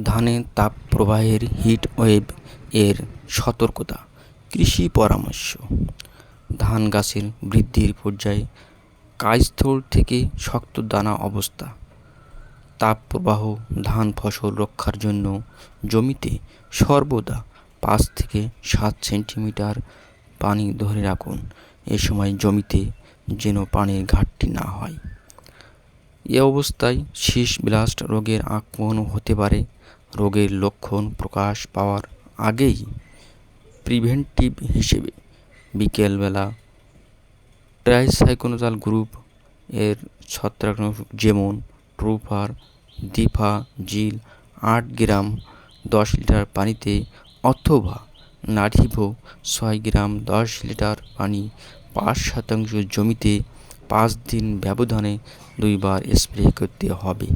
ধানে তাপপ্রবাহের heat wave এর সতর্কতা। কৃষি পরামর্শ। ধান গাছের বৃদ্ধির পর্যায়ে কাজস্থল থেকে শক্ত দানা অবস্থা। তাপপ্রবাহ ধান ফসল রক্ষার জন্য জমিতে সর্বদা 5 থেকে 7 সেন্টিমিটার পানি ধরে রাখুন। এ সময় জমিতে যেন পানির ঘাটতি না হয়। এ অবস্থায় শীষ ব্লাস্ট রোগের আক্রমণ হতে পারে। রোগের লক্ষণ প্রকাশ পাওয়ার আগেই প্রিভেন্টিভ হিসেবে বিকেলবেলা ট্রাইসাইক্লোজাল গ্রুপ এর ছত্রাকনাশক যেমন ট্রুফার, দিফা জিল 8 গ্রাম 10 লিটার পানিতে অথবা নাটিভো 6 গ্রাম 10 লিটার পানি 5% জমিতে 5 দিন ব্যবধানে 2 বার স্প্রে করতে হবে।